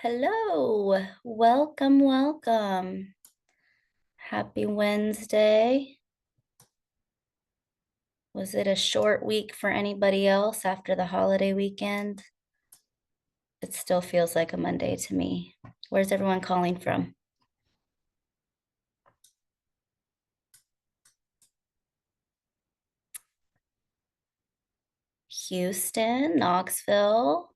Hello, welcome. Happy Wednesday. Was it a short week for anybody else after the holiday weekend? It still feels like a Monday to me. Where's everyone calling from? Houston, Knoxville.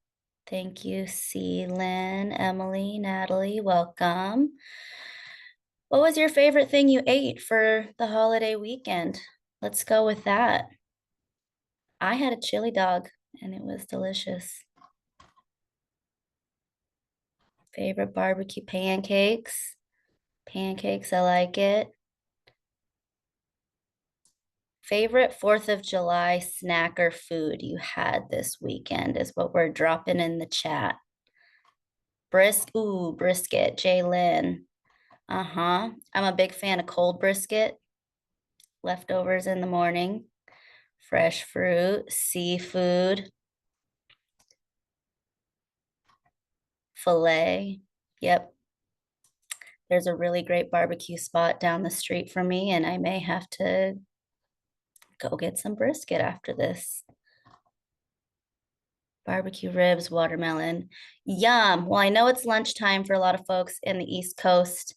Thank you, C. Lynn, Emily, Natalie, welcome. What was your favorite thing you ate for the holiday weekend? Let's go with that. I had a chili dog and it was delicious. Favorite barbecue pancakes. Pancakes, I like it. Favorite 4th of July snack or food you had this weekend is what we're dropping in the chat. Brisket, Jaylyn. I'm a big fan of cold brisket, leftovers in the morning, fresh fruit, seafood, filet. Yep. There's a really great barbecue spot down the street from me, and I may have to go get some brisket after this. Barbecue ribs, watermelon. Yum. Well, I know it's lunchtime for a lot of folks in the East Coast.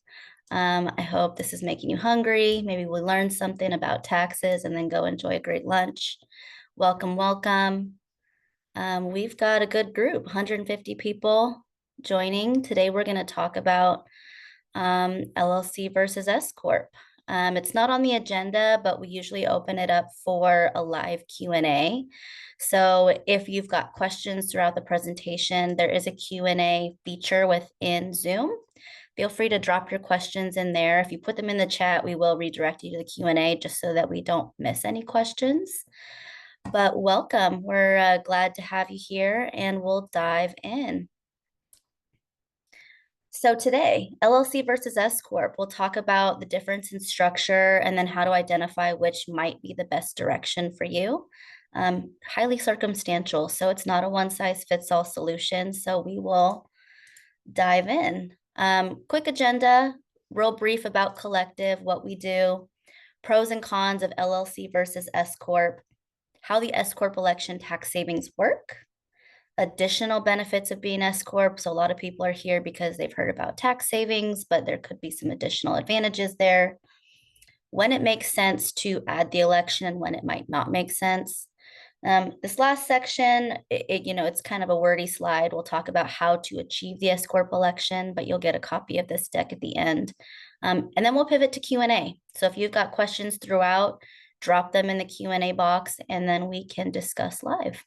I hope this is making you hungry. Maybe we'll learn something about taxes and then go enjoy a great lunch. Welcome. We've got a good group, 150 people joining. Today, we're going to talk about LLC versus S Corp. It's not on the agenda, but we usually open it up for a live Q&A. So if you've got questions throughout the presentation, there is a Q&A feature within Zoom. Feel free to drop your questions in there. If you put them in the chat, we will redirect you to the Q&A just so that we don't miss any questions. But welcome. We're glad to have you here and we'll dive in. So today, LLC versus S Corp, we'll talk about the difference in structure and then how to identify which might be the best direction for you. Highly circumstantial, so it's not a one-size-fits-all solution. So we will dive in. Quick agenda, real brief about Collective, what we do, pros and cons of LLC versus S Corp, how the S Corp election tax savings work, additional benefits of being S Corp. So a lot of people are here because they've heard about tax savings, but there could be some additional advantages there. When it makes sense to add the election and when it might not make sense. This last section, it's kind of a wordy slide. We'll talk about how to achieve the S Corp election, but you'll get a copy of this deck at the end. And then we'll pivot to Q&A. So if you've got questions throughout, drop them in the Q&A box and then we can discuss live.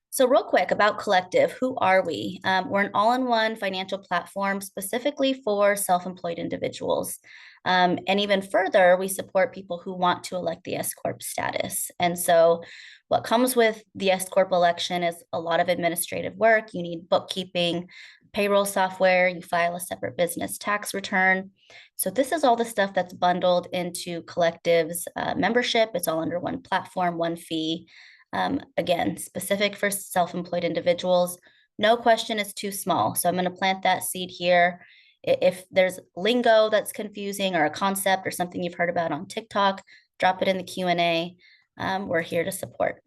So real quick about Collective, who are we? We're an all-in-one financial platform specifically for self-employed individuals. And even further, we support people who want to elect the S Corp status. And so what comes with the S Corp election is a lot of administrative work. You need bookkeeping, payroll software, you file a separate business tax return. So this is all the stuff that's bundled into Collective's membership. It's all under one platform, one fee. Again, specific for self-employed individuals. No question is too small. So I'm going to plant that seed here. If there's lingo that's confusing or a concept or something you've heard about on TikTok, drop it in the Q&A. We're here to support.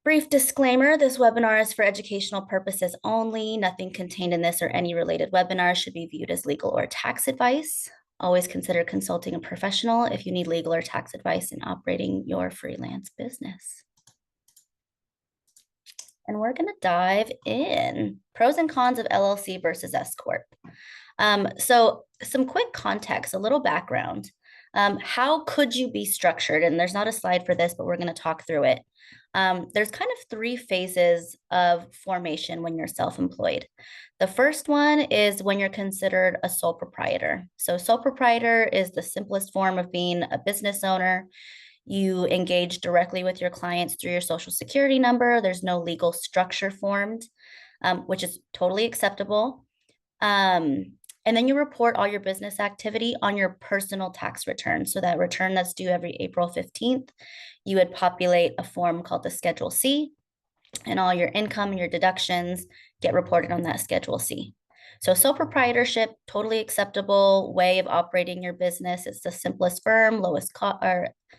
Brief disclaimer, this webinar is for educational purposes only. Nothing contained in this or any related webinar should be viewed as legal or tax advice. Always consider consulting a professional if you need legal or tax advice in operating your freelance business. And we're going to dive in. Pros and cons of LLC versus S Corp. So some quick context, a little background. How could you be structured? And there's not a slide for this, but we're going to talk through it. There's kind of 3 phases of formation when you're self-employed. The first one is when you're considered a sole proprietor. So sole proprietor is the simplest form of being a business owner. You engage directly with your clients through your social security number. There's no legal structure formed, which is totally acceptable. And then you report all your business activity on your personal tax return. So that return that's due every April 15th, you would populate a form called the Schedule C, and all your income and your deductions get reported on that Schedule C. So sole proprietorship, totally acceptable way of operating your business. It's the simplest firm,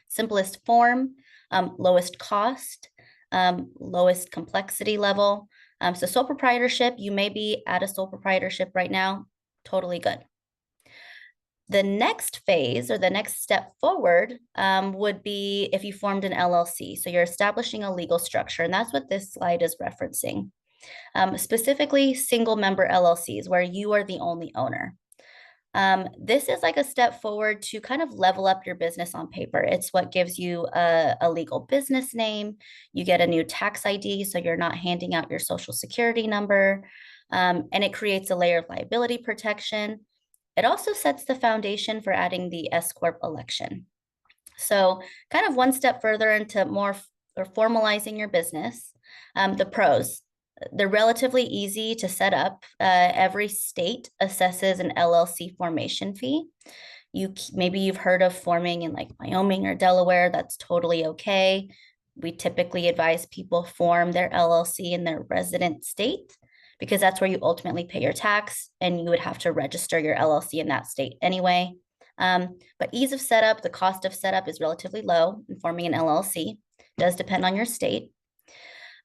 simplest form, lowest cost, lowest complexity level. So sole proprietorship, you may be at a sole proprietorship right now, totally good. The next phase or the next step forward would be if you formed an LLC. So you're establishing a legal structure, and that's what this slide is referencing. Specifically, single member LLCs, where you are the only owner. This is like a step forward to kind of level up your business on paper. It's what gives you a legal business name. You get a new tax ID, so you're not handing out your social security number. And it creates a layer of liability protection. It also sets the foundation for adding the S Corp election. So kind of one step further into more or formalizing your business. The pros, they're relatively easy to set up. Every state assesses an LLC formation fee. Maybe you've heard of forming in like Wyoming or Delaware. That's totally okay. We typically advise people form their LLC in their resident state because that's where you ultimately pay your tax, and you would have to register your LLC in that state anyway. But ease of setup, the cost of setup is relatively low in forming an LLC. It does depend on your state.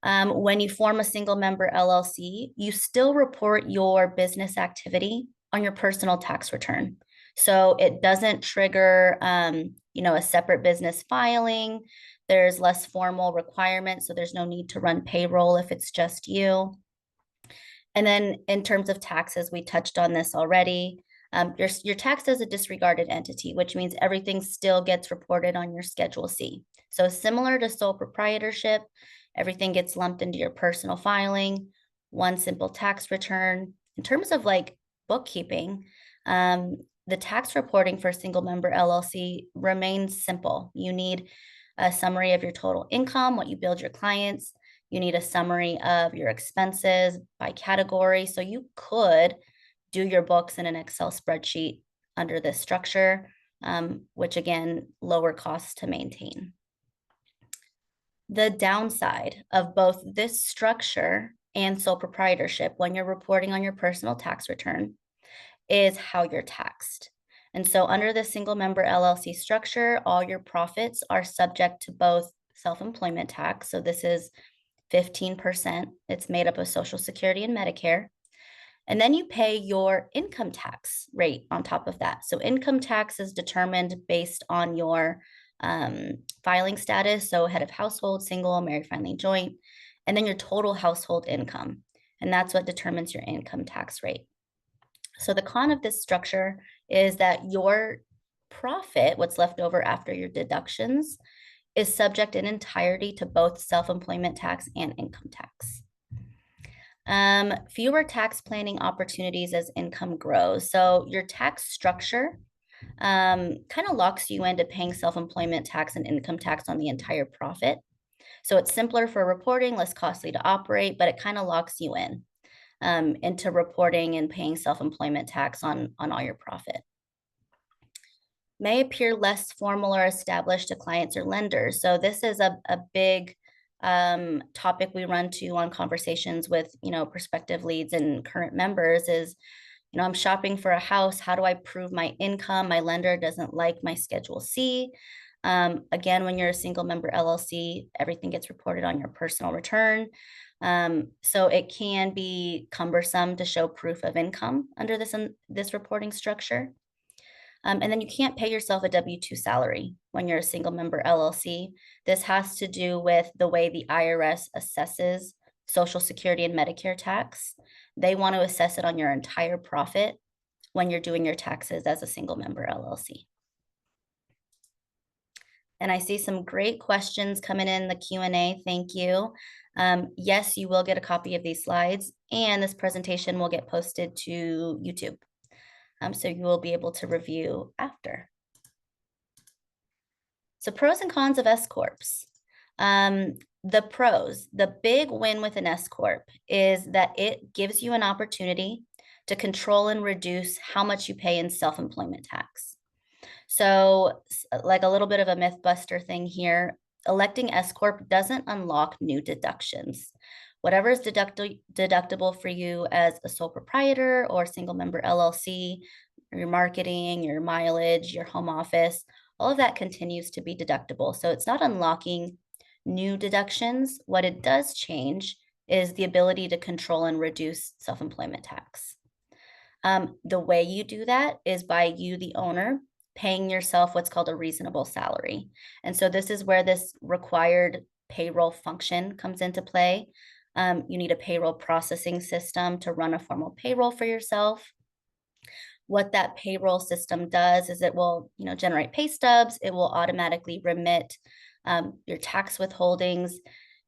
When you form a single member LLC, you still report your business activity on your personal tax return. So it doesn't trigger, a separate business filing. There's less formal requirements, so there's no need to run payroll if it's just you. And then in terms of taxes, we touched on this already. You're taxed as a disregarded entity, which means everything still gets reported on your Schedule C. So similar to sole proprietorship, everything gets lumped into your personal filing, one simple tax return. In terms of like bookkeeping, the tax reporting for a single member LLC remains simple. You need a summary of your total income, what you billed your clients. You need a summary of your expenses by category. So you could do your books in an Excel spreadsheet under this structure, which again, lower costs to maintain. The downside of both this structure and sole proprietorship when you're reporting on your personal tax return is how you're taxed. And so under the single member LLC structure, all your profits are subject to both self-employment tax. So this is 15%. It's made up of Social Security and Medicare. And then you pay your income tax rate on top of that. So income tax is determined based on your filing status. So head of household, single, married, filing, joint, and then your total household income. And that's what determines your income tax rate. So the con of this structure is that your profit, what's left over after your deductions, is subject in entirety to both self-employment tax and income tax. Fewer tax planning opportunities as income grows. So your tax structure kind of locks you into paying self-employment tax and income tax on the entire profit. So it's simpler for reporting, less costly to operate, but it kind of locks you in into reporting and paying self-employment tax on all your profit. May appear less formal or established to clients or lenders. So this is a big topic we run to on conversations with, prospective leads and current members is, I'm shopping for a house. How do I prove my income? My lender doesn't like my Schedule C. Again, when you're a single member LLC, everything gets reported on your personal return. So it can be cumbersome to show proof of income under this reporting structure. And then you can't pay yourself a W-2 salary when you're a single member LLC. This has to do with the way the IRS assesses Social Security and Medicare tax. They want to assess it on your entire profit when you're doing your taxes as a single member LLC. And I see some great questions coming in the Q&A. Thank you. Yes, you will get a copy of these slides, and this presentation will get posted to YouTube. So you will be able to review after. So pros and cons of S Corps. The pros, the big win with an S Corp is that it gives you an opportunity to control and reduce how much you pay in self-employment tax. So, like a little bit of a myth buster thing here, electing S Corp doesn't unlock new deductions. Whatever is deductible for you as a sole proprietor or single member LLC, your marketing, your mileage, your home office, all of that continues to be deductible. So it's not unlocking new deductions. What it does change is the ability to control and reduce self-employment tax. The way you do that is by you, the owner, paying yourself what's called a reasonable salary. And so this is where this required payroll function comes into play. You need a payroll processing system to run a formal payroll for yourself. What that payroll system does is it will, generate pay stubs. It will automatically remit your tax withholdings.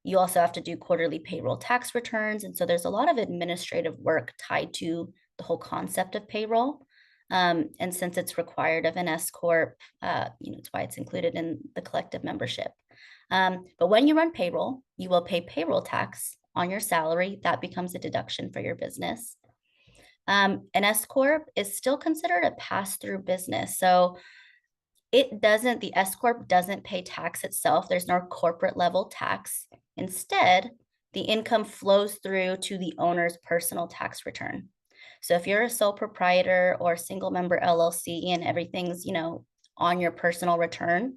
You also have to do quarterly payroll tax returns. And so there's a lot of administrative work tied to the whole concept of payroll. And since it's required of an S Corp, it's why it's included in the collective membership. But when you run payroll, you will pay payroll tax on your salary. That becomes a deduction for your business. An S Corp is still considered a pass-through business. So the S Corp doesn't pay tax itself. There's no corporate level tax. Instead, the income flows through to the owner's personal tax return. So if you're a sole proprietor or single member LLC and everything's, on your personal return,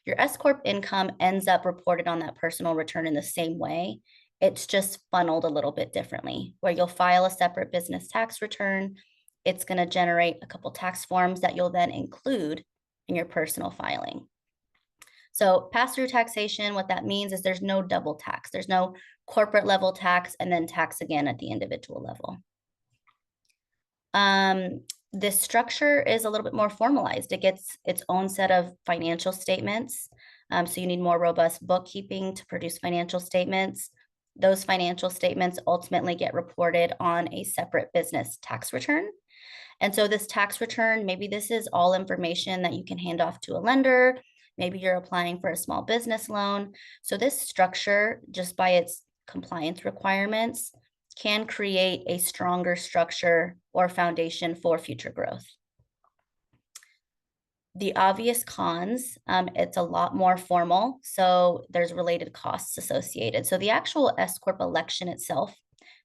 your S Corp income ends up reported on that personal return in the same way. It's just funneled a little bit differently, where you'll file a separate business tax return. It's going to generate a couple tax forms that you'll then include in your personal filing. So pass-through taxation, what that means is there's no double tax. There's no corporate level tax and then tax again at the individual level. This structure is a little bit more formalized. It gets its own set of financial statements. So you need more robust bookkeeping to produce financial statements. Those financial statements ultimately get reported on a separate business tax return. And so this tax return, maybe this is all information that you can hand off to a lender. Maybe you're applying for a small business loan. So this structure, just by its compliance requirements, can create a stronger structure or foundation for future growth. The obvious cons, it's a lot more formal, so there's related costs associated. So the actual S Corp election itself,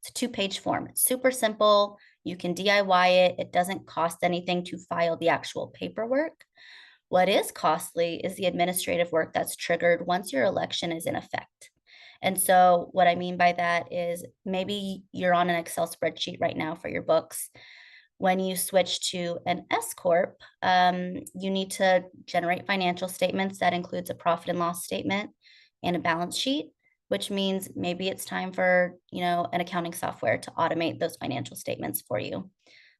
it's a 2-page form. It's super simple. You can DIY it. It doesn't cost anything to file the actual paperwork. What is costly is the administrative work that's triggered once your election is in effect. And so what I mean by that is maybe you're on an Excel spreadsheet right now for your books. When you switch to an S Corp, you need to generate financial statements that includes a profit and loss statement and a balance sheet, which means maybe it's time for, an accounting software to automate those financial statements for you.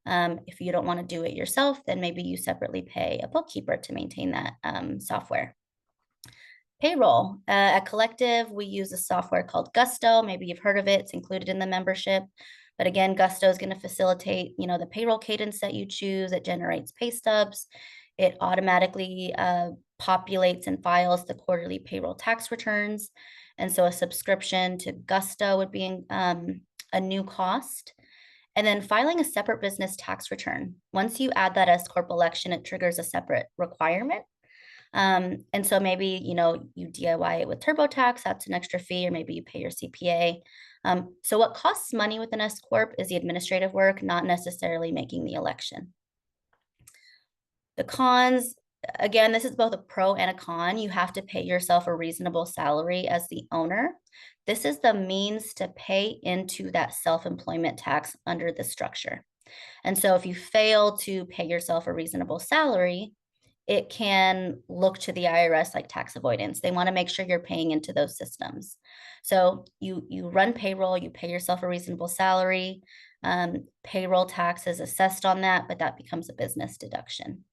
If you don't want to do it yourself, then maybe you separately pay a bookkeeper to maintain that software. Payroll. At Collective, we use a software called Gusto. Maybe you've heard of it. It's included in the membership. But again, Gusto is going to facilitate, the payroll cadence that you choose. It generates pay stubs. It automatically populates and files the quarterly payroll tax returns. And so a subscription to Gusto would be a new cost. And then filing a separate business tax return. Once you add that S Corp election, it triggers a separate requirement. And so maybe, you DIY it with TurboTax, that's an extra fee, or maybe you pay your CPA. So what costs money with an S Corp is the administrative work, not necessarily making the election. The cons, again, this is both a pro and a con. You have to pay yourself a reasonable salary as the owner. This is the means to pay into that self-employment tax under the structure. And so if you fail to pay yourself a reasonable salary, it can look to the IRS like tax avoidance. They want to make sure you're paying into those systems. So you run payroll, you pay yourself a reasonable salary, payroll tax is assessed on that, but that becomes a business deduction.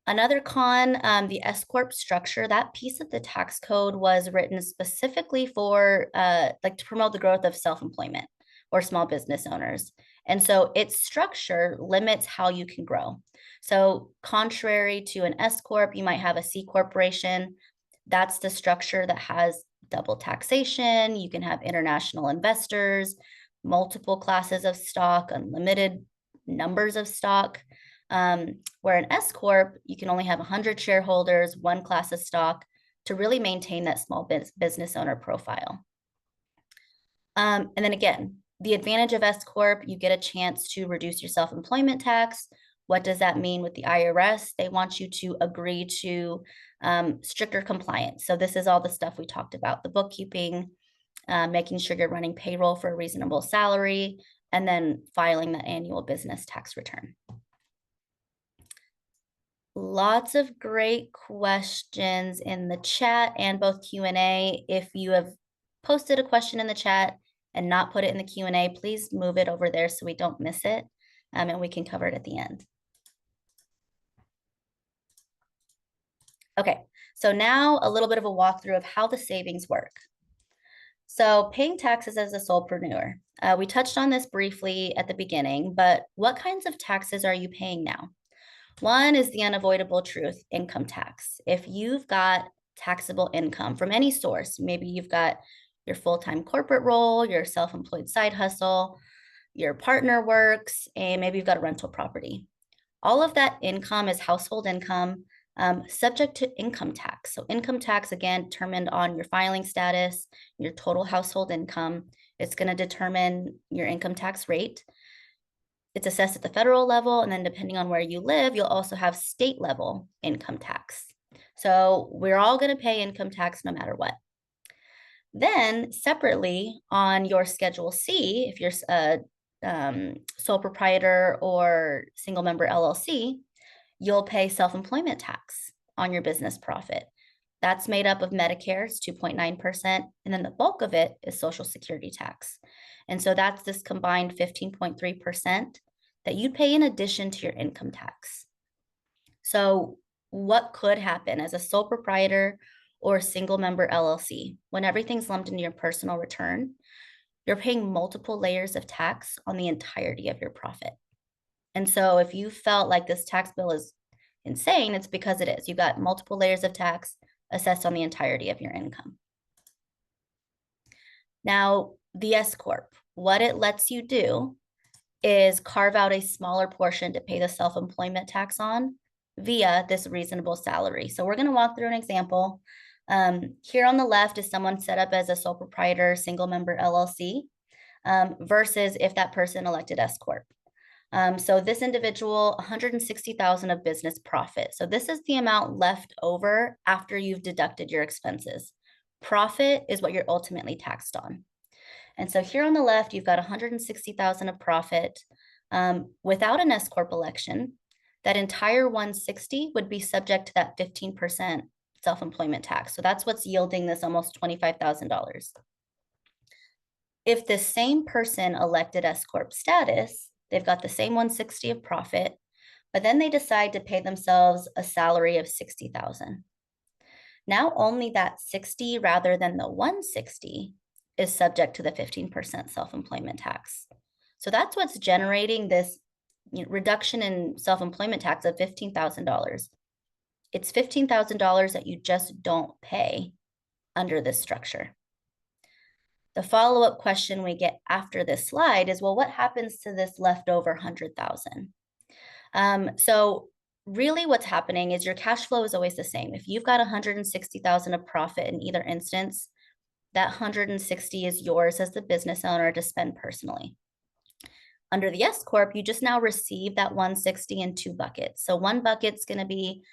Another con, the S Corp structure, that piece of the tax code was written specifically for to promote the growth of self-employment or small business owners. And so its structure limits how you can grow. So contrary to an S Corp, you might have a C corporation. That's the structure that has double taxation. You can have international investors. multiple classes of stock, unlimited numbers of stock. Where an S Corp, you can only have 100 shareholders, one class of stock to really maintain that small business owner profile. And then again, the advantage of S Corp, you get a chance to reduce your self-employment tax. What does that mean with the IRS? They want you to agree to stricter compliance. So this is all the stuff we talked about, the bookkeeping, making sure you're running payroll for a reasonable salary, and then filing the annual business tax return. Lots of great questions in the chat and both Q&A. If you have posted a question in the chat and not put it in the Q&A, please move it over there so we don't miss it, and we can cover it at the end. Okay, so now a little bit of a walkthrough of how the savings work. So paying taxes as a solopreneur. We touched on this briefly at the beginning, but what kinds of taxes are you paying now? One is the unavoidable truth, income tax. If you've got taxable income from any source, maybe you've got your full-time corporate role, your self-employed side hustle, your partner works, and maybe you've got a rental property. All of that income is household income, subject to income tax. So income tax, again, determined on your filing status, your total household income. It's going to determine your income tax rate. It's assessed at the federal level, and then depending on where you live, you'll also have state level income tax. So we're all going to pay income tax no matter what. Then separately on your Schedule C, if you're a sole proprietor or single member LLC, you'll pay self-employment tax on your business profit. That's made up of Medicare, it's 2.9%, and then the bulk of it is Social Security tax. And so that's this combined 15.3% that you pay in addition to your income tax. So what could happen as a sole proprietor or single member LLC when everything's lumped into your personal return? You're paying multiple layers of tax on the entirety of your profit. And so if you felt like this tax bill is insane, it's because it is. You've got multiple layers of tax assessed on the entirety of your income. Now, the S Corp, what it lets you do is carve out a smaller portion to pay the self-employment tax on via this reasonable salary. So we're going to walk through an example. Here on the left is someone set up as a sole proprietor, single member LLC, versus if that person elected S Corp. So this individual, 160,000 of business profit. So this is the amount left over after you've deducted your expenses. Profit is what you're ultimately taxed on. And so here on the left, you've got 160,000 of profit. Without an S Corp election, that entire 160 would be subject to that 15% self-employment tax. So that's what's yielding this almost $25,000. If the same person elected S Corp status, they've got the same 160 of profit, but then they decide to pay themselves a salary of 60,000. Now only that 60 rather than the 160 is subject to the 15% self-employment tax. So that's what's generating this reduction in self-employment tax of $15,000. It's $15,000 that you just don't pay under this structure. The follow-up question we get after this slide is, well, what happens to this leftover 100,000? So really what's happening is your cash flow is always the same. If you've got 160,000 of profit in either instance, that 160 is yours as the business owner to spend personally. Under the S Corp, you just now receive that 160 in two buckets. So one bucket's going to be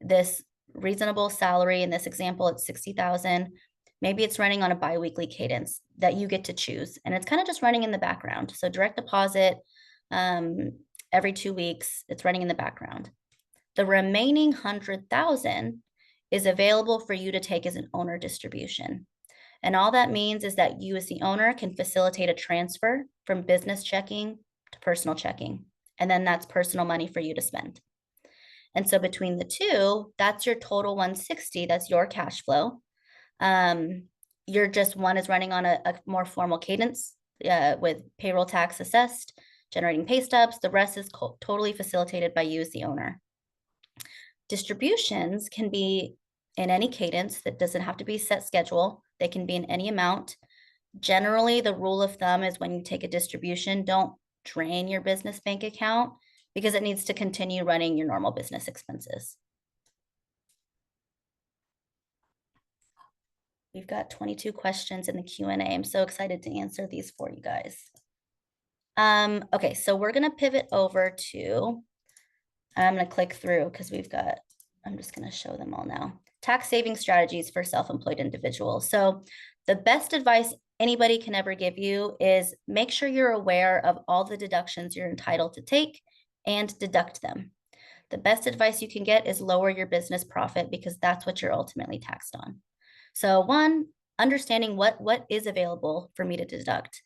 this reasonable salary. In this example, it's 60,000. Maybe it's running on a biweekly cadence that you get to choose. And it's kind of just running in the background. So direct deposit every 2 weeks, it's running in the background. The remaining 100,000 is available for you to take as an owner distribution. And all that means is that you as the owner can facilitate a transfer from business checking to personal checking. And then that's personal money for you to spend. And so between the two, that's your total 160, that's your cash flow. You're just, one is running on a more formal cadence with payroll tax assessed, generating pay stubs. The rest is totally facilitated by you as the owner. Distributions can be in any cadence. That doesn't have to be set schedule. They can be in any amount. Generally, the rule of thumb is when you take a distribution, don't drain your business bank account because it needs to continue running your normal business expenses. We've got 22 questions in the Q&A. I'm so excited to answer these for you guys. Okay, so we're gonna pivot over to, I'm gonna click through because I'm just gonna show them all now. Tax saving strategies for self-employed individuals. So the best advice anybody can ever give you is make sure you're aware of all the deductions you're entitled to take and deduct them. The best advice you can get is lower your business profit because that's what you're ultimately taxed on. So one, understanding what is available for me to deduct.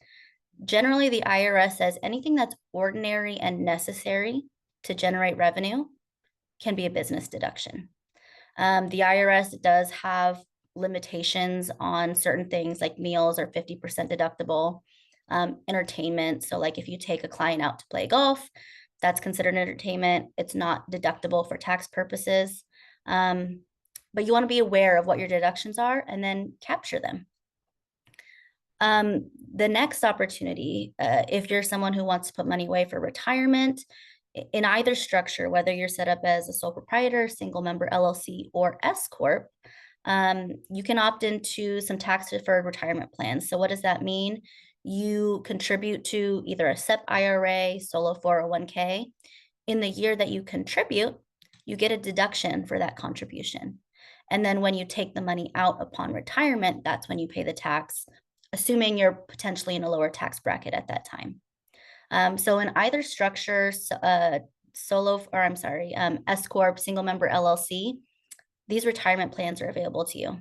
Generally, the IRS says anything that's ordinary and necessary to generate revenue can be a business deduction. The IRS does have limitations on certain things like meals are 50% deductible, entertainment. So like if you take a client out to play golf, that's considered entertainment. It's not deductible for tax purposes. But you want to be aware of what your deductions are and then capture them. The next opportunity, if you're someone who wants to put money away for retirement, in either structure, whether you're set up as a sole proprietor, single member LLC, or S Corp, you can opt into some tax deferred retirement plans. So what does that mean? You contribute to either a SEP IRA, solo 401k. In the year that you contribute, you get a deduction for that contribution. And then when you take the money out upon retirement, that's when you pay the tax, assuming you're potentially in a lower tax bracket at that time. So in either structure, S Corp, single member LLC, these retirement plans are available to you.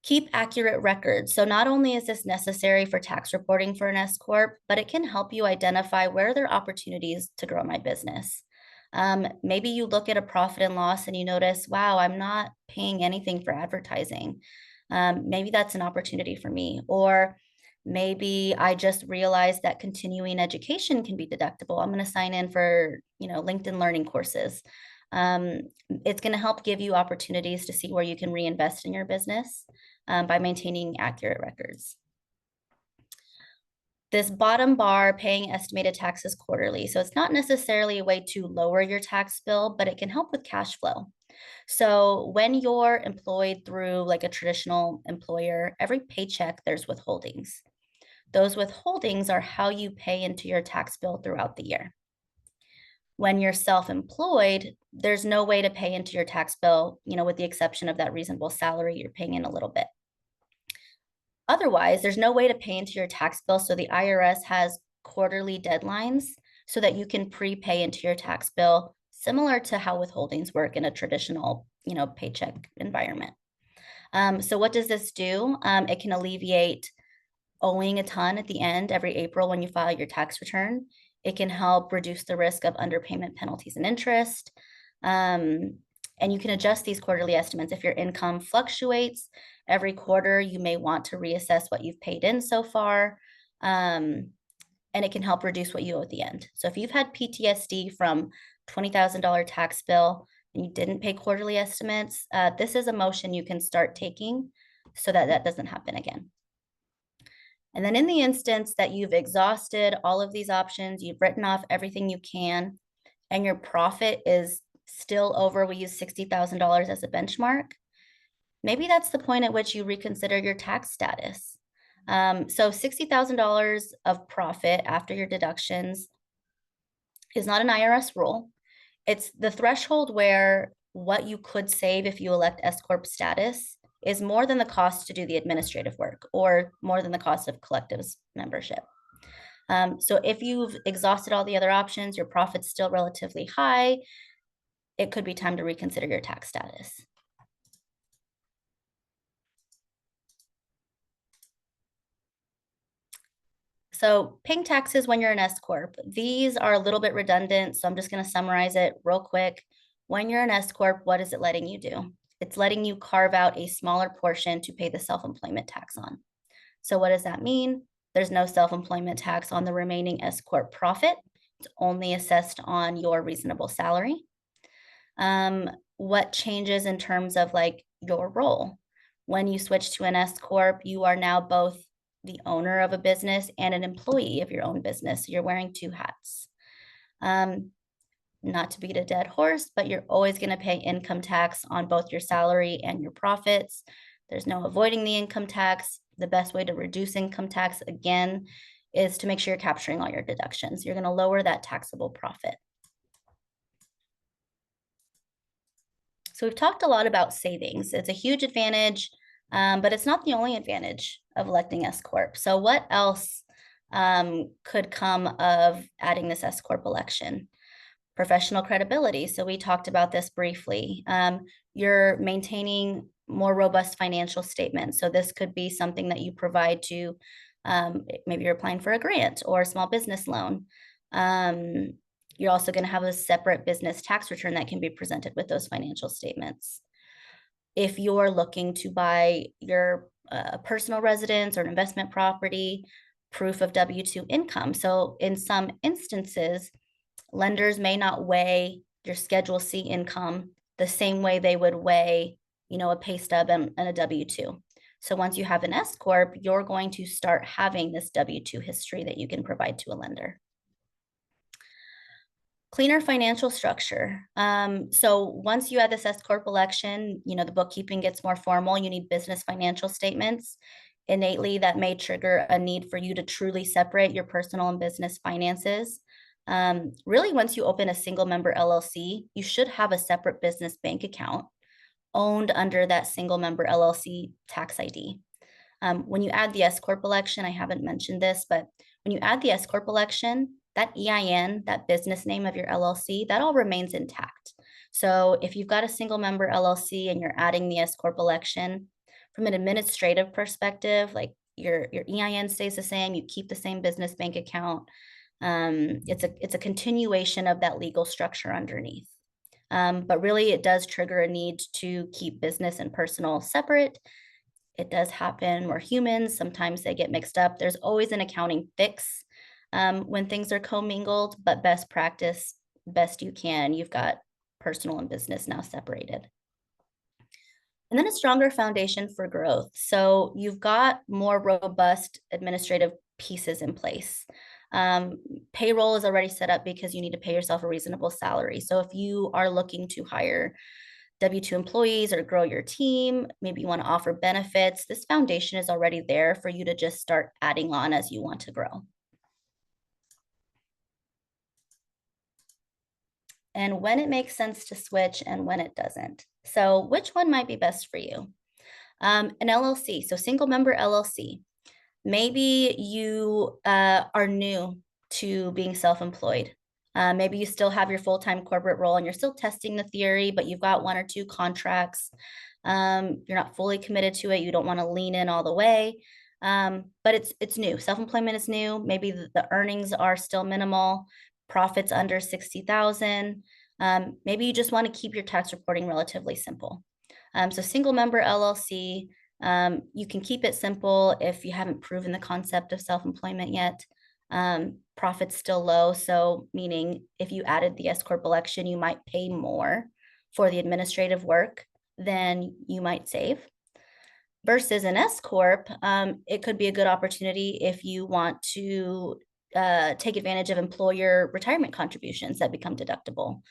Keep accurate records. So not only is this necessary for tax reporting for an S Corp, but it can help you identify where there are opportunities to grow my business. Maybe you look at a profit and loss and you notice, wow, I'm not paying anything for advertising. Maybe that's an opportunity for me. Or maybe I just realized that continuing education can be deductible. I'm going to sign in for, LinkedIn learning courses. It's going to help give you opportunities to see where you can reinvest in your business by maintaining accurate records. This bottom bar, paying estimated taxes quarterly. So it's not necessarily a way to lower your tax bill, but it can help with cash flow. So when you're employed through like a traditional employer, every paycheck there's withholdings. Those withholdings are how you pay into your tax bill throughout the year. When you're self-employed, there's no way to pay into your tax bill, with the exception of that reasonable salary, you're paying in a little bit. Otherwise, there's no way to pay into your tax bill. So the IRS has quarterly deadlines so that you can prepay into your tax bill, similar to how withholdings work in a traditional, paycheck environment. So what does this do? It can alleviate owing a ton at the end every April when you file your tax return. It can help reduce the risk of underpayment penalties and interest. And you can adjust these quarterly estimates. If your income fluctuates every quarter, you may want to reassess what you've paid in so far. And it can help reduce what you owe at the end. So if you've had PTSD from $20,000 tax bill and you didn't pay quarterly estimates, this is a motion you can start taking so that that doesn't happen again. And then in the instance that you've exhausted all of these options, you've written off everything you can, and your profit is still over, we use $60,000 as a benchmark, maybe that's the point at which you reconsider your tax status. So $60,000 of profit after your deductions is not an IRS rule. It's the threshold where what you could save if you elect S Corp status is more than the cost to do the administrative work or more than the cost of collectives membership. So if you've exhausted all the other options, your profit's still relatively high, it could be time to reconsider your tax status. So paying taxes when you're an S Corp, these are a little bit redundant, so I'm just going to summarize it real quick. When you're an S Corp, what is it letting you do? It's letting you carve out a smaller portion to pay the self-employment tax on. So what does that mean? There's no self-employment tax on the remaining S Corp profit. It's only assessed on your reasonable salary. What changes in terms of like your role? When you switch to an S Corp, you are now both the owner of a business and an employee of your own business. So you're wearing two hats. Not to beat a dead horse, but you're always going to pay income tax on both your salary and your profits. There's no avoiding the income tax. The best way to reduce income tax, again, is to make sure you're capturing all your deductions. You're going to lower that taxable profit. So we've talked a lot about savings. It's a huge advantage, but it's not the only advantage of electing S Corp. So what else could come of adding this S Corp election? Professional credibility. So we talked about this briefly. You're maintaining more robust financial statements. So this could be something that you provide to, maybe you're applying for a grant or a small business loan. You're also going to have a separate business tax return that can be presented with those financial statements. If you're looking to buy your personal residence or an investment property, proof of W-2 income. So in some instances, lenders may not weigh your Schedule C income the same way they would weigh, a pay stub and a W-2. So once you have an S Corp, you're going to start having this W-2 history that you can provide to a lender. Cleaner financial structure. So once you add this S Corp election, the bookkeeping gets more formal. You need business financial statements. Innately, that may trigger a need for you to truly separate your personal and business finances. Really, once you open a single member LLC, you should have a separate business bank account owned under that single member LLC tax ID. When you add the S Corp election, I haven't mentioned this, but when you add the S Corp election, that EIN, that business name of your LLC, that all remains intact. So if you've got a single member LLC and you're adding the S Corp election, from an administrative perspective, like your EIN stays the same, you keep the same business bank account. It's a continuation of that legal structure underneath. But really, it does trigger a need to keep business and personal separate. It does happen. We're humans. Sometimes they get mixed up. There's always an accounting fix when things are commingled, but best practice, best you can. You've got personal and business now separated. And then a stronger foundation for growth. So you've got more robust administrative pieces in place. Payroll is already set up because you need to pay yourself a reasonable salary. So if you are looking to hire W-2 employees or grow your team, maybe you want to offer benefits, this foundation is already there for you to just start adding on as you want to grow. And when it makes sense to switch and when it doesn't. So which one might be best for you? An LLC, so single member LLC. Maybe you are new to being self-employed. Maybe you still have your full-time corporate role and you're still testing the theory, but you've got one or two contracts. You're not fully committed to it. You don't want to lean in all the way. But it's new. Self-employment is new. Maybe the earnings are still minimal, profits under 60,000. Maybe you just want to keep your tax reporting relatively simple. So single member LLC, you can keep it simple if you haven't proven the concept of self-employment yet. Profit's still low, so meaning if you added the S Corp election, you might pay more for the administrative work than you might save. Versus an S Corp, it could be a good opportunity if you want to take advantage of employer retirement contributions that become deductible.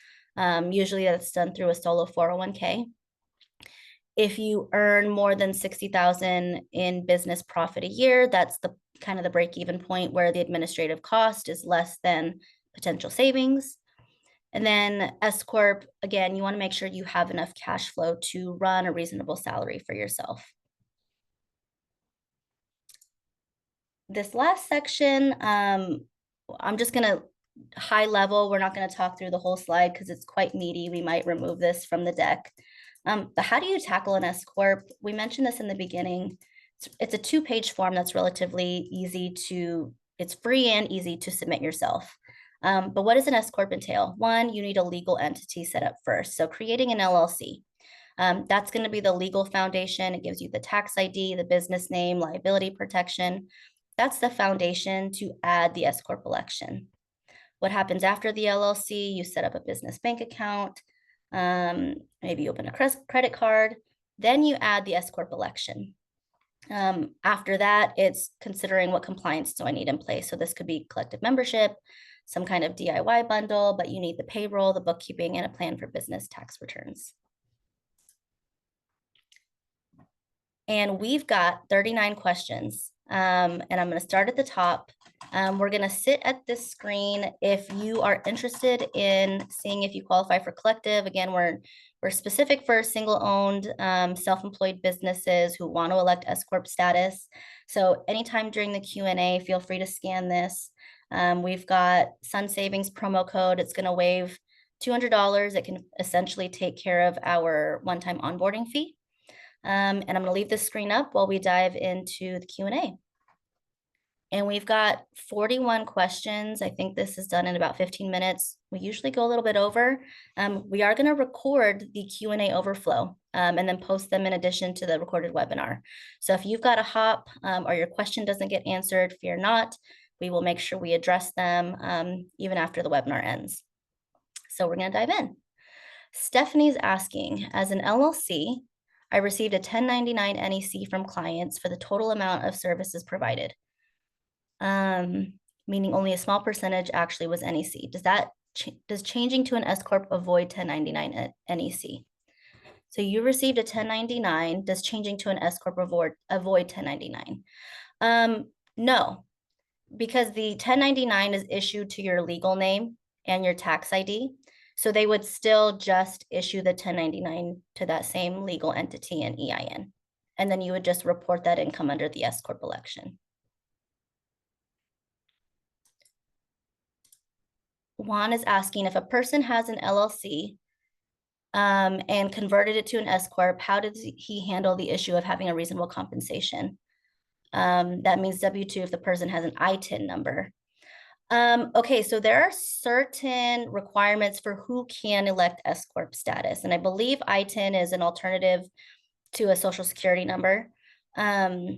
Usually that's done through a solo 401k. If you earn more than 60,000 in business profit a year, that's the kind of the break-even point where the administrative cost is less than potential savings. And then S Corp, again, you want to make sure you have enough cash flow to run a reasonable salary for yourself. This last section, I'm just going to high level. We're not going to talk through the whole slide because it's quite meaty. We might remove this from the deck. But how do you tackle an S Corp? We mentioned this in the beginning. It's a 2-page form that's relatively easy to, it's free and easy to submit yourself. But what does an S Corp entail? One, you need a legal entity set up first. So creating an LLC. That's going to be the legal foundation. It gives you the tax ID, the business name, liability protection. That's the foundation to add the S Corp election. What happens after the LLC? You set up a business bank account. Maybe you open a credit card. Then you add the S Corp election. After that, it's considering what compliance do I need in place. So this could be collective membership, some kind of DIY bundle, but you need the payroll, the bookkeeping, and a plan for business tax returns. And we've got 39 questions. And I'm going to start at the top. We're going to sit at this screen. If you are interested in seeing if you qualify for collective, again, we're specific for single-owned, self-employed businesses who want to elect S Corp status. So anytime during the Q&A, feel free to scan this. We've got Sun Savings promo code. It's going to waive $200. It can essentially take care of our one-time onboarding fee. And I'm going to leave this screen up while we dive into the Q&A. And we've got 41 questions. I think this is done in about 15 minutes. We usually go a little bit over. We are going to record the Q&A overflow and then post them in addition to the recorded webinar. So if you've got a hop or your question doesn't get answered, fear not. We will make sure we address them even after the webinar ends. So we're going to dive in. Stephanie's asking, as an LLC, I received a 1099 NEC from clients for the total amount of services provided, meaning only a small percentage actually was NEC. Does changing to an S Corp avoid 1099 NEC? So you received a 1099. Does changing to an S Corp avoid 1099? No, because the 1099 is issued to your legal name and your tax ID. So they would still just issue the 1099 to that same legal entity and EIN. And then you would just report that income under the S Corp election. Juan is asking, if a person has an LLC and converted it to an S Corp, how did he handle the issue of having a reasonable compensation? That means W-2 if the person has an ITIN number. Okay, so there are certain requirements for who can elect S Corp status. And I believe ITIN is an alternative to a social security number. The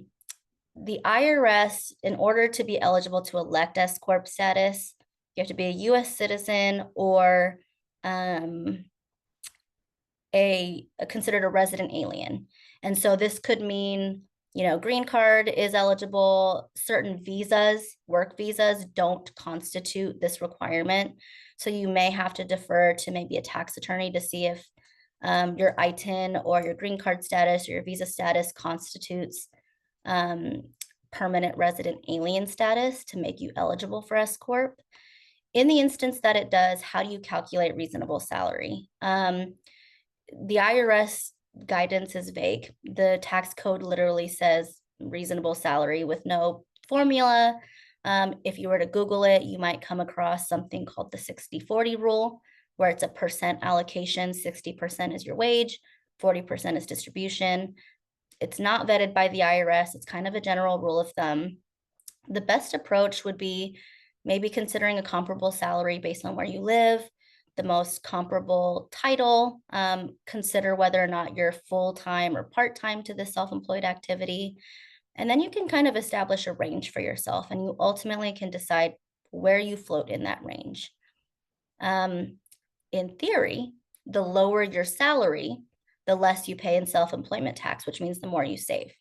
IRS, in order to be eligible to elect S Corp status, you have to be a US citizen or considered a resident alien. And so this could mean, you know, green card is eligible. Certain visas, work visas, don't constitute this requirement. So you may have to defer to maybe a tax attorney to see if your ITIN or your green card status or your visa status constitutes permanent resident alien status to make you eligible for S Corp. In the instance that it does, how do you calculate reasonable salary? The IRS guidance is vague. The tax code literally says reasonable salary with no formula. If you were to Google it, you might come across something called the 60-40 rule, where it's a percent allocation. 60% is your wage, 40% is distribution. It's not vetted by the IRS. It's kind of a general rule of thumb. The best approach would be maybe considering a comparable salary based on where you live, the most comparable title, consider whether or not you're full-time or part-time to this self-employed activity. And then you can kind of establish a range for yourself, and you ultimately can decide where you float in that range. In theory, the lower your salary, the less you pay in self-employment tax, which means the more you save.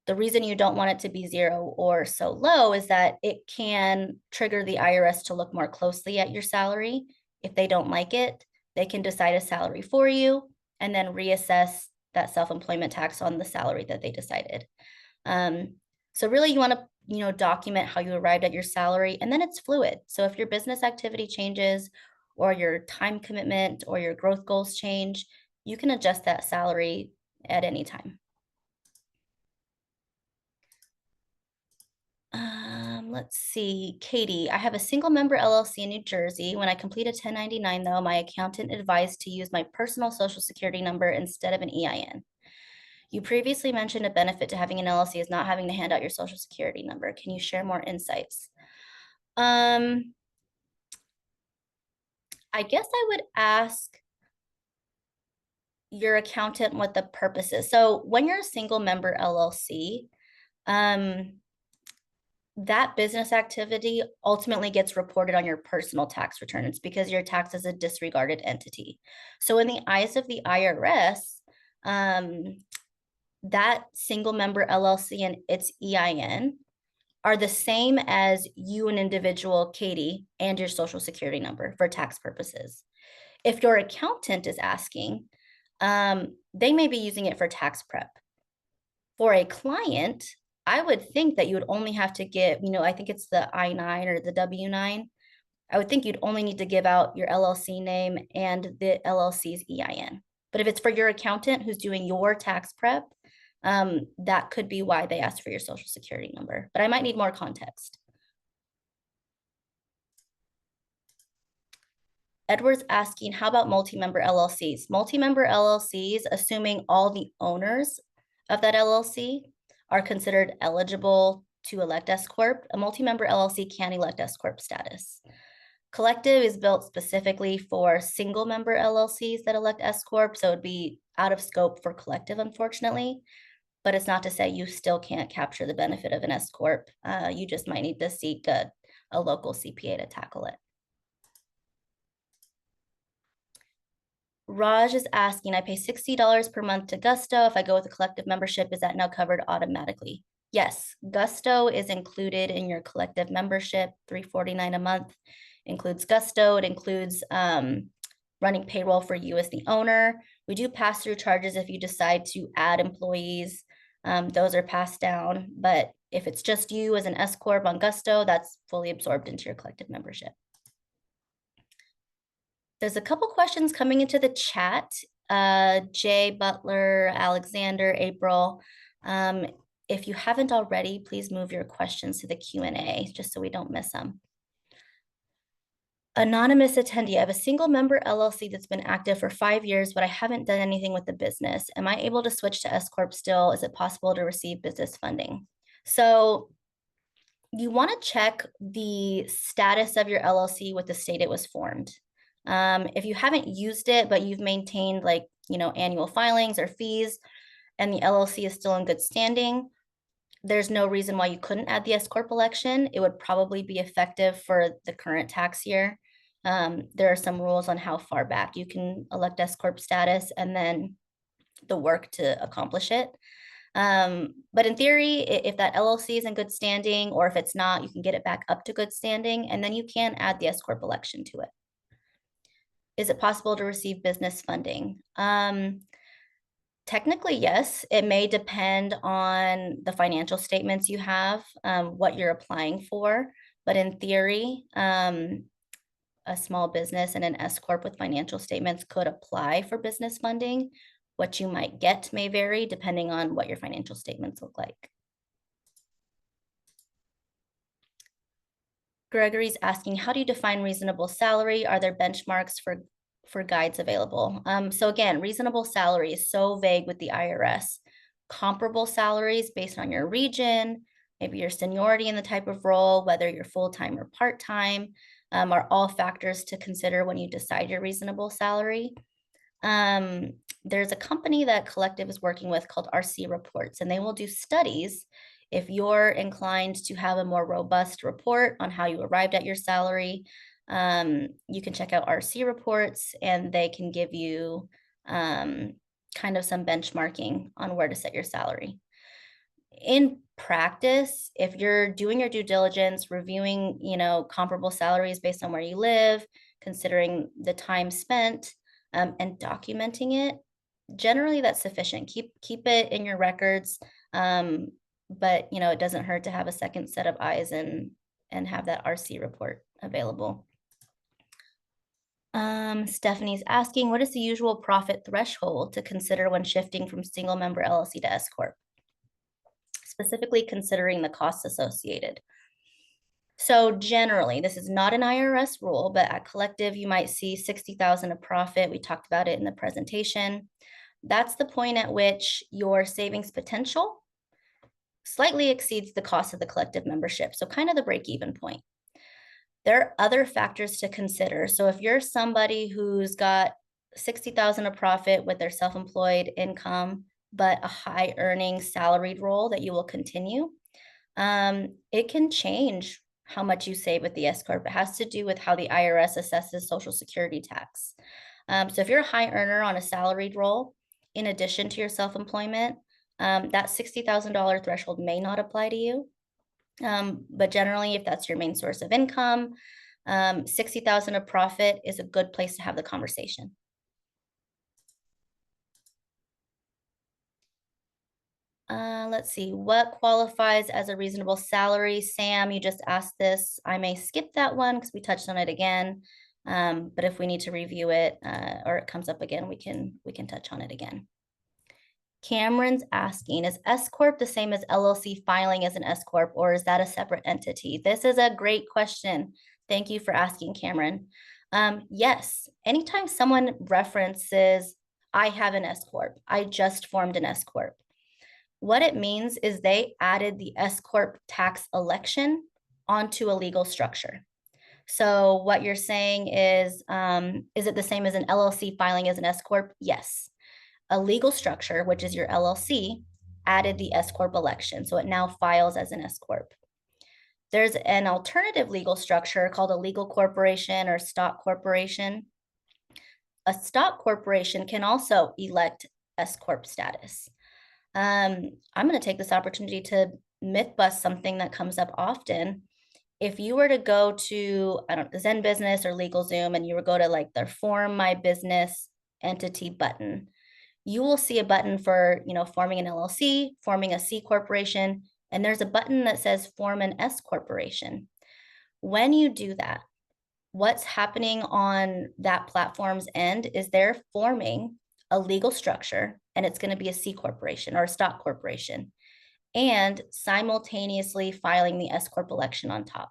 The reason you don't want it to be zero or so low is that it can trigger the IRS to look more closely at your salary. If they don't like it, they can decide a salary for you and then reassess that self-employment tax on the salary that they decided. So really you want to, document how you arrived at your salary, and then it's fluid. So if your business activity changes or your time commitment or your growth goals change, you can adjust that salary at any time. Let's see, Katie, I have a single member LLC in New Jersey. When I complete a 1099 though, my accountant advised to use my personal social security number instead of an EIN. You previously mentioned a benefit to having an LLC is not having to hand out your social security number. Can you share more insights? I guess I would ask your accountant what the purpose is. So when you're a single member LLC, that business activity ultimately gets reported on your personal tax return. It's because you're taxed as a disregarded entity. So in the eyes of the IRS, that single member LLC and its EIN are the same as you, an individual, Katie, and your social security number for tax purposes. If your accountant is asking, they may be using it for tax prep. For a client, I would think that you would only have to give, I think it's the I-9 or the W-9. I would think you'd only need to give out your LLC name and the LLC's EIN. But if it's for your accountant who's doing your tax prep, that could be why they asked for your social security number. But I might need more context. Edward's asking, how about multi-member LLCs? Multi-member LLCs, assuming all the owners of that LLC are considered eligible to elect S Corp, a multi-member LLC can elect S Corp status. Collective is built specifically for single member LLCs that elect S Corp, so it'd be out of scope for collective, unfortunately. But it's not to say you still can't capture the benefit of an S Corp. You just might need to seek a local CPA to tackle it. Raj is asking, I pay $60 per month to Gusto. If I go with a collective membership, is that now covered automatically? Yes, Gusto is included in your collective membership, $349 a month. Includes Gusto. It includes running payroll for you as the owner. We do pass through charges if you decide to add employees. Those are passed down. But if it's just you as an S Corp on Gusto, that's fully absorbed into your collective membership. There's a couple questions coming into the chat. Jay, Butler, Alexander, April. If you haven't already, please move your questions to the Q&A just so we don't miss them. Anonymous attendee, I have a single member LLC that's been active for 5 years, but I haven't done anything with the business. Am I able to switch to S Corp still? Is it possible to receive business funding? So you want to check the status of your LLC with the state it was formed. If you haven't used it, but you've maintained annual filings or fees, and the LLC is still in good standing, there's no reason why you couldn't add the S Corp election. It would probably be effective for the current tax year. There are some rules on how far back you can elect S Corp status and then the work to accomplish it. But in theory, if that LLC is in good standing, or if it's not, you can get it back up to good standing, and then you can add the S Corp election to it. Is it possible to receive business funding? Technically, yes. It may depend on the financial statements you have, what you're applying for. But in theory, a small business and an S Corp with financial statements could apply for business funding. What you might get may vary depending on what your financial statements look like. Gregory's asking, how do you define reasonable salary? Are there benchmarks for guides available? So again, reasonable salary is so vague with the IRS. Comparable salaries based on your region, maybe your seniority in the type of role, whether you're full-time or part-time, are all factors to consider when you decide your reasonable salary. There's a company that Collective is working with called RC Reports, and they will do studies. If you're inclined to have a more robust report on how you arrived at your salary, you can check out RC Reports, and they can give you kind of some benchmarking on where to set your salary. In practice, if you're doing your due diligence, reviewing, comparable salaries based on where you live, considering the time spent, and documenting it, generally that's sufficient. Keep it in your records, but it doesn't hurt to have a second set of eyes and have that RC report available. Stephanie's asking, what is the usual profit threshold to consider when shifting from single member LLC to S Corp? Specifically considering the costs associated. So generally, this is not an IRS rule, but at Collective, you might see 60,000 of profit. We talked about it in the presentation. That's the point at which your savings potential slightly exceeds the cost of the collective membership. So kind of the break-even point. There are other factors to consider. So if you're somebody who's got 60,000 of profit with their self-employed income, but a high earning salaried role that you will continue, it can change how much you save with the S Corp. It has to do with how the IRS assesses Social Security tax. So if you're a high earner on a salaried role, in addition to your self-employment, that $60,000 threshold may not apply to you. But generally, if that's your main source of income, 60,000 of profit is a good place to have the conversation. Let's see, what qualifies as a reasonable salary? Sam, you just asked this. I may skip that one because we touched on it again. But if we need to review it or it comes up again, we can touch on it again. Cameron's asking, is S Corp the same as LLC filing as an S Corp, or is that a separate entity? This is a great question. Thank you for asking, Cameron. Yes, anytime someone references, I have an S Corp, I just formed an S Corp. What it means is they added the S Corp tax election onto a legal structure. So what you're saying is it the same as an LLC filing as an S Corp? Yes. A legal structure, which is your LLC, added the S Corp election. So it now files as an S Corp. There's an alternative legal structure called a legal corporation or stock corporation. A stock corporation can also elect S Corp status. I'm going to take this opportunity to myth bust something that comes up often. If you were to go to, I don't know, Zen Business or LegalZoom, and you were to go to like their Form My Business Entity button, you will see a button for, forming an LLC, forming a C corporation, and there's a button that says form an S corporation. When you do that, what's happening on that platform's end is they're forming a legal structure, and it's going to be a C corporation or a stock corporation, and simultaneously filing the S Corp election on top.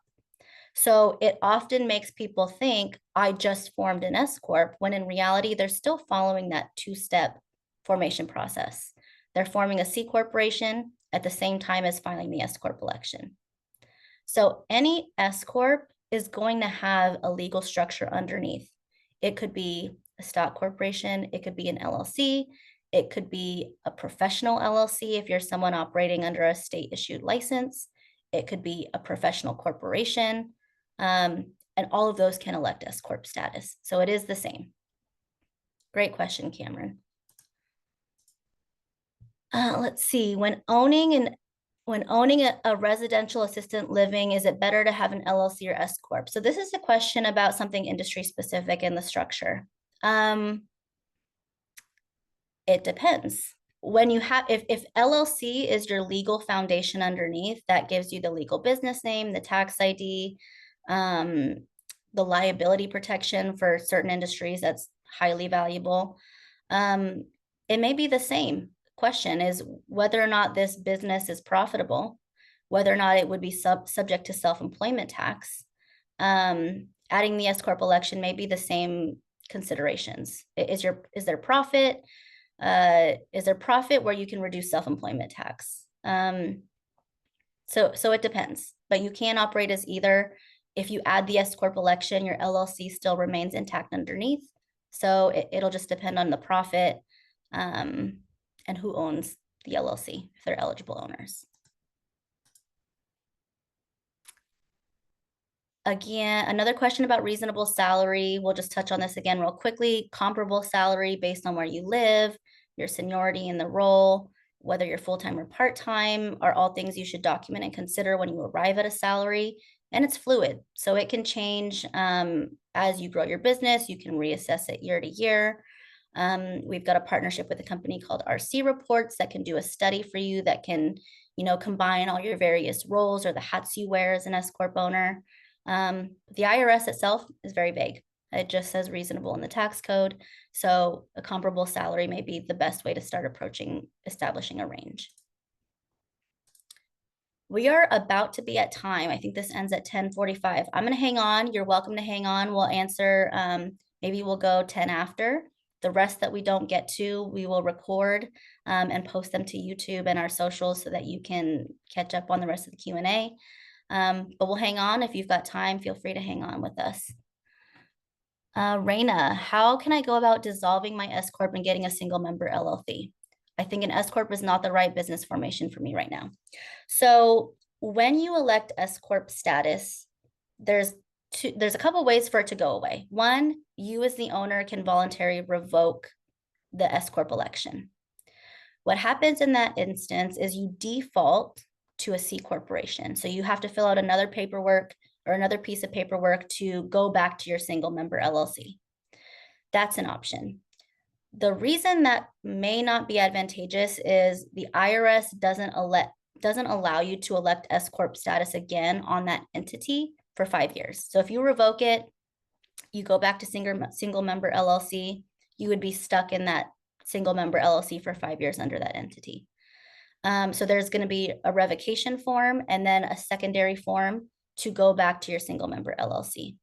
So it often makes people think I just formed an S Corp, when in reality, they're still following that two-step formation process. They're forming a C corporation at the same time as filing the S Corp election. So any S Corp is going to have a legal structure underneath. It could be a stock corporation, it could be an LLC, it could be a professional LLC if you're someone operating under a state issued license, it could be a professional corporation, and all of those can elect S Corp status. So it is the same. Great question, Cameron. Let's see, when owning a residential assistant living, is it better to have an LLC or S Corp? So this is a question about something industry specific in the structure. It depends. When you have, if LLC is your legal foundation underneath, that gives you the legal business name, the tax ID, the liability protection for certain industries, that's highly valuable. It may be the same. Question is whether or not this business is profitable, whether or not it would be subject to self-employment tax. Adding the S Corp election may be the same considerations. Is there profit? Is there profit where you can reduce self-employment tax? So it depends, but you can operate as either. If you add the S Corp election, your LLC still remains intact underneath. So it'll just depend on the profit and who owns the LLC, if they're eligible owners. Again, another question about reasonable salary. We'll just touch on this again real quickly. Comparable salary based on where you live, your seniority in the role, whether you're full-time or part-time, are all things you should document and consider when you arrive at a salary. And it's fluid, so it can change as you grow your business. You can reassess it year to year. We've got a partnership with a company called RC Reports that can do a study for you that can, combine all your various roles or the hats you wear as an S Corp owner. The IRS itself is very vague. It just says reasonable in the tax code. So a comparable salary may be the best way to start establishing a range. We are about to be at time. I think this ends at 10:45. I'm going to hang on. You're welcome to hang on. We'll answer, maybe we'll go 10 after. The rest that we don't get to, we will record and post them to YouTube and our socials so that you can catch up on the rest of the Q&A. But we'll hang on. If you've got time, feel free to hang on with us. Raina, how can I go about dissolving my S Corp and getting a single member LLC? I think an S Corp is not the right business formation for me right now. So when you elect S Corp status, there's a couple ways for it to go away. One, you as the owner can voluntarily revoke the S Corp election. What happens in that instance is you default to a C corporation. So you have to fill out another paperwork or another piece of paperwork to go back to your single member LLC. That's an option. The reason that may not be advantageous is the IRS doesn't allow you to elect S Corp status again on that entity for 5 years. So if you revoke it, you go back to single member LLC, you would be stuck in that single member LLC for 5 years under that entity. So there's going to be a revocation form and then a secondary form to go back to your single member LLC.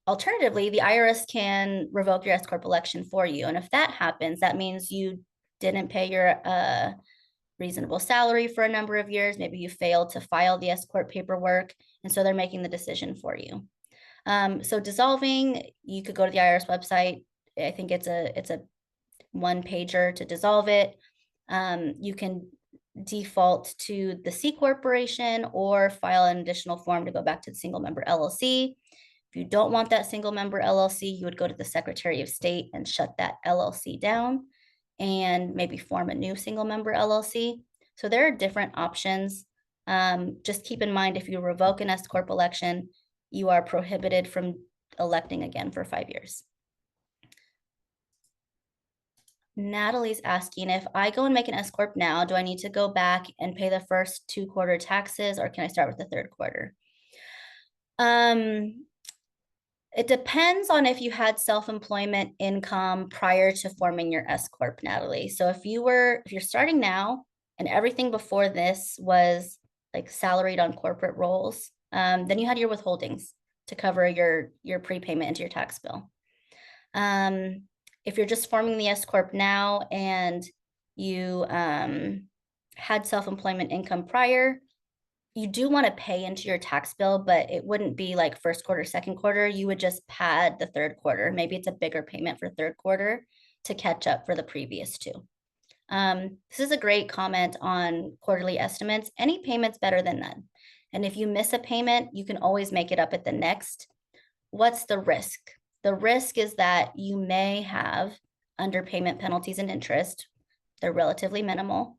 Alternatively, the IRS can revoke your S Corp election for you. And if that happens, that means you didn't pay your reasonable salary for a number of years. Maybe you failed to file the S Corp paperwork. And so they're making the decision for you. So dissolving, you could go to the IRS website. I think it's a one pager to dissolve it. You can default to the C corporation or file an additional form to go back to the single member LLC. If you don't want that single member LLC, you would go to the Secretary of State and shut that LLC down and maybe form a new single member LLC. So there are different options. Just keep in mind, if you revoke an S Corp election, you are prohibited from electing again for 5 years. Natalie's asking, if I go and make an S Corp now, do I need to go back and pay the first 2 quarter taxes, or can I start with the 3rd quarter? It depends on if you had self-employment income prior to forming your S Corp, Natalie. So if you're starting now and everything before this was like salaried on corporate roles, then you had your withholdings to cover your prepayment into your tax bill. If you're just forming the S Corp now and you had self-employment income prior, you do want to pay into your tax bill, but it wouldn't be like 1st quarter, 2nd quarter. You would just pad the 3rd quarter. Maybe it's a bigger payment for 3rd quarter to catch up for the previous 2. This is a great comment on quarterly estimates. Any payment's better than none. And if you miss a payment, you can always make it up at the next. What's the risk? The risk is that you may have underpayment penalties and interest. They're relatively minimal.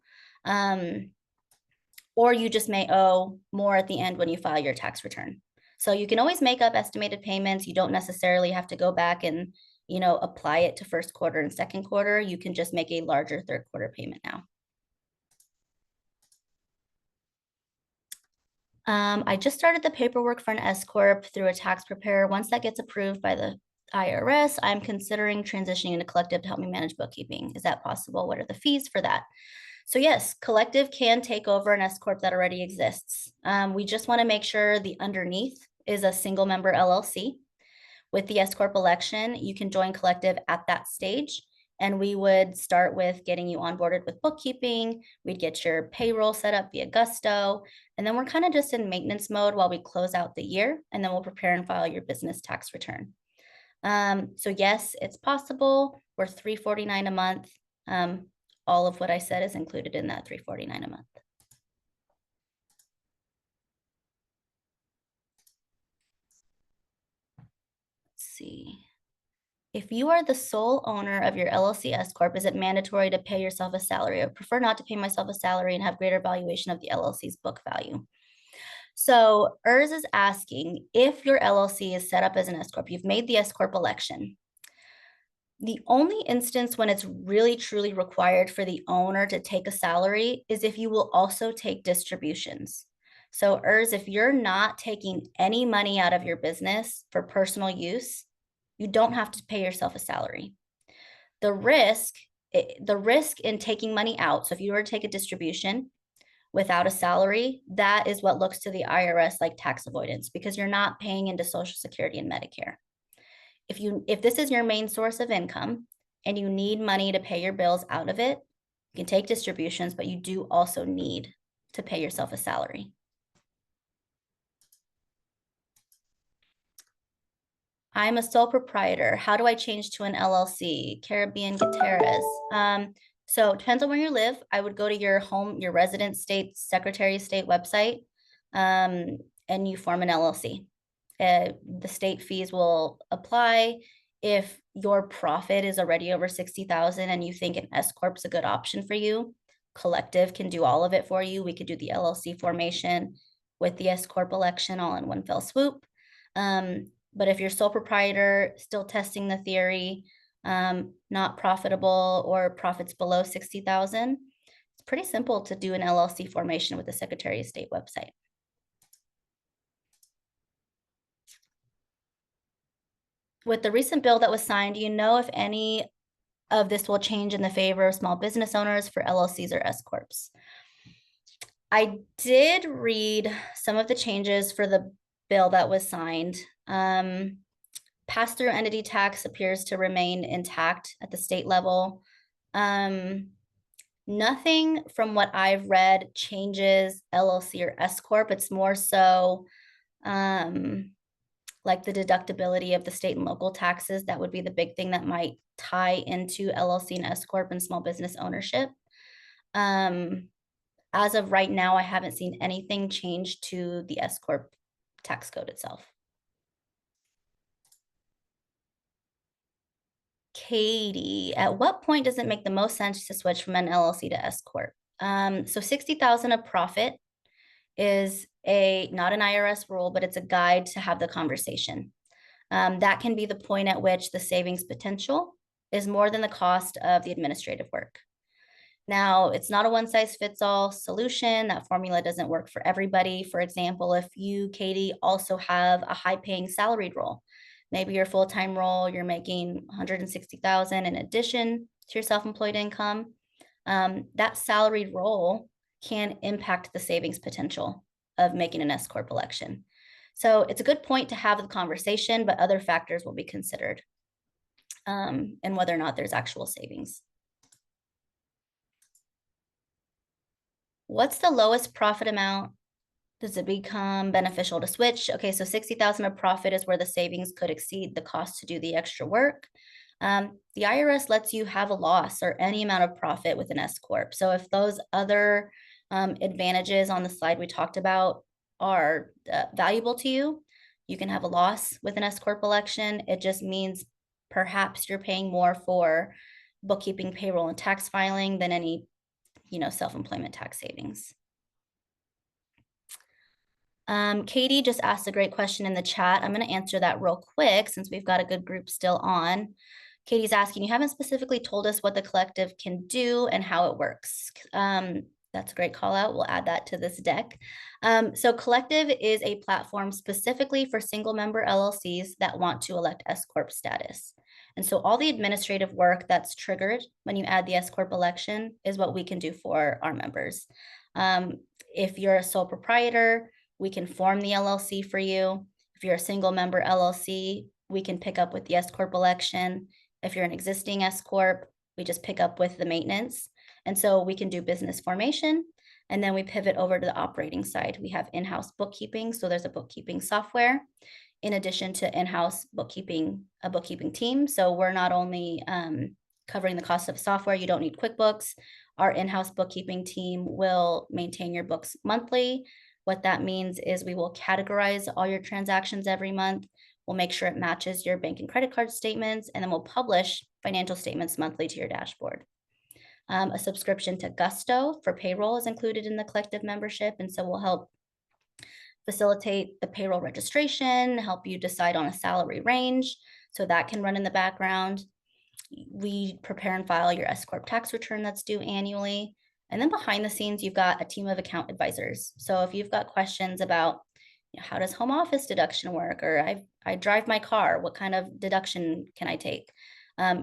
Or you just may owe more at the end when you file your tax return. So you can always make up estimated payments. You don't necessarily have to go back and, apply it to 1st quarter and 2nd quarter. You can just make a larger 3rd quarter payment now. I just started the paperwork for an S Corp through a tax preparer. Once that gets approved by the IRS, I'm considering transitioning into collective to help me manage bookkeeping. Is that possible? What are the fees for that? So yes, collective can take over an S Corp that already exists. We just want to make sure the underneath is a single member LLC. With the S Corp election, you can join collective at that stage, and we would start with getting you onboarded with bookkeeping. We'd get your payroll set up via Gusto, and then we're kind of just in maintenance mode while we close out the year, and then we'll prepare and file your business tax return. So yes, it's possible. We're $349 a month. All of what I said is included in that $349 a month. Let's see. If you are the sole owner of your LLC S Corp, is it mandatory to pay yourself a salary? I prefer not to pay myself a salary and have greater valuation of the LLC's book value. So Urs is asking, if your LLC is set up as an S Corp, you've made the S Corp election. The only instance when it's really truly required for the owner to take a salary is if you will also take distributions. So Urs, if you're not taking any money out of your business for personal use, you don't have to pay yourself a salary. The risk in taking money out, so if you were to take a distribution without a salary, that is what looks to the IRS like tax avoidance, because you're not paying into Social Security and Medicare. If this is your main source of income and you need money to pay your bills out of it, you can take distributions, but you do also need to pay yourself a salary. I'm a sole proprietor. How do I change to an LLC? Caribbean Gutierrez. So it depends on where you live. I would go to your home, your resident state, Secretary of State website, and you form an LLC. The state fees will apply. if your profit is already over 60,000 and you think an S Corp is a good option for you, Collective can do all of it for you. We could do the LLC formation with the S Corp election all in one fell swoop. But if you're sole proprietor, still testing the theory, not profitable or profits below 60,000, it's pretty simple to do an LLC formation with the Secretary of State website. With the recent bill that was signed, do you know if any of this will change in the favor of small business owners for LLCs or S Corps? I did read some of the changes for the bill that was signed. Pass-through entity tax appears to remain intact at the state level. Nothing from what I've read changes LLC or S Corp. It's more so like the deductibility of the state and local taxes. That would be the big thing that might tie into LLC and S Corp and small business ownership. As of right now, I haven't seen anything change to the S Corp tax code itself. Katie, at what point does it make the most sense to switch from an LLC to S Corp? So 60,000 of profit is not an IRS rule, but it's a guide to have the conversation. That can be the point at which the savings potential is more than the cost of the administrative work. Now, it's not a one size fits all solution. That formula doesn't work for everybody. For example, if you, Katie, also have a high paying salaried role, maybe your full time role, you're making 160,000 in addition to your self employed income, that salaried role can impact the savings potential of making an S Corp election. So it's a good point to have the conversation, but other factors will be considered, and whether or not there's actual savings. What's the lowest profit amount? Does it become beneficial to switch? Okay, so 60,000 of profit is where the savings could exceed the cost to do the extra work. The IRS lets you have a loss or any amount of profit with an S Corp. So if those other advantages on the slide we talked about are valuable to you, you can have a loss with an S Corp election. It just means perhaps you're paying more for bookkeeping, payroll, and tax filing than any self-employment tax savings. Katie just asked a great question in the chat. I'm going to answer that real quick since we've got a good group still on. Katie's asking, you haven't specifically told us what the collective can do and how it works. That's a great call out. We'll add that to this deck. So Collective is a platform specifically for single member LLCs that want to elect S Corp status. And so all the administrative work that's triggered when you add the S Corp election is what we can do for our members. If you're a sole proprietor, we can form the LLC for you. If you're a single member LLC, we can pick up with the S Corp election. If you're an existing S Corp, we just pick up with the maintenance. And so we can do business formation, and then we pivot over to the operating side. We have in-house bookkeeping. So there's a bookkeeping software in addition to in-house bookkeeping, a bookkeeping team. So we're not only covering the cost of software, you don't need QuickBooks. Our in-house bookkeeping team will maintain your books monthly. What that means is we will categorize all your transactions every month. We'll make sure it matches your bank and credit card statements, and then we'll publish financial statements monthly to your dashboard. A subscription to Gusto for payroll is included in the collective membership, and so we'll help facilitate the payroll registration, help you decide on a salary range, so that can run in the background. We prepare and file your S Corp tax return that's due annually. And then behind the scenes, you've got a team of account advisors. So if you've got questions about how does home office deduction work, or I drive my car, what kind of deduction can I take?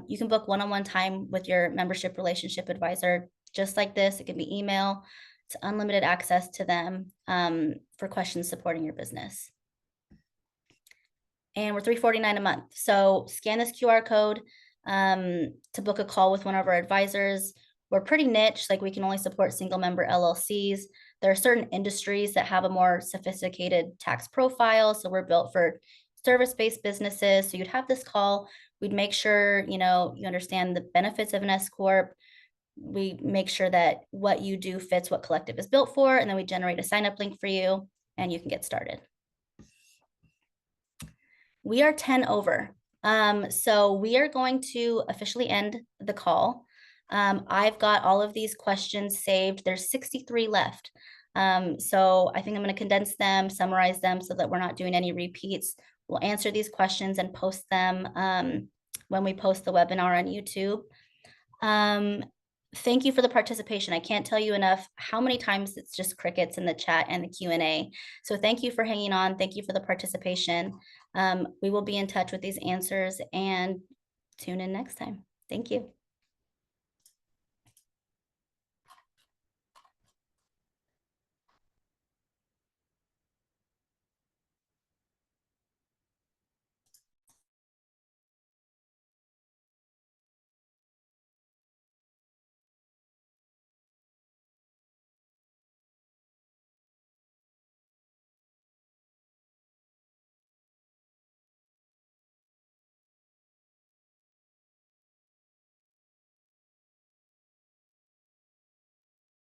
You can book one-on-one time with your membership relationship advisor, just like this. It can be email. It's unlimited access to them for questions supporting your business. And we're $349 a month. So scan this QR code to book a call with one of our advisors. We're pretty niche, like we can only support single member LLCs. There are certain industries that have a more sophisticated tax profile. So we're built for service-based businesses. So you'd have this call. We'd make sure, you understand the benefits of an S Corp. We make sure that what you do fits what Collective is built for. And then we generate a sign-up link for you and you can get started. We are 10 over. So we are going to officially end the call. I've got all of these questions saved. There's 63 left. So I think I'm going to condense them, summarize them so that we're not doing any repeats. We'll answer these questions and post them when we post the webinar on YouTube. Thank you for the participation. I can't tell you enough how many times it's just crickets in the chat and the Q&A. So thank you for hanging on. Thank you for the participation. We will be in touch with these answers and tune in next time. Thank you.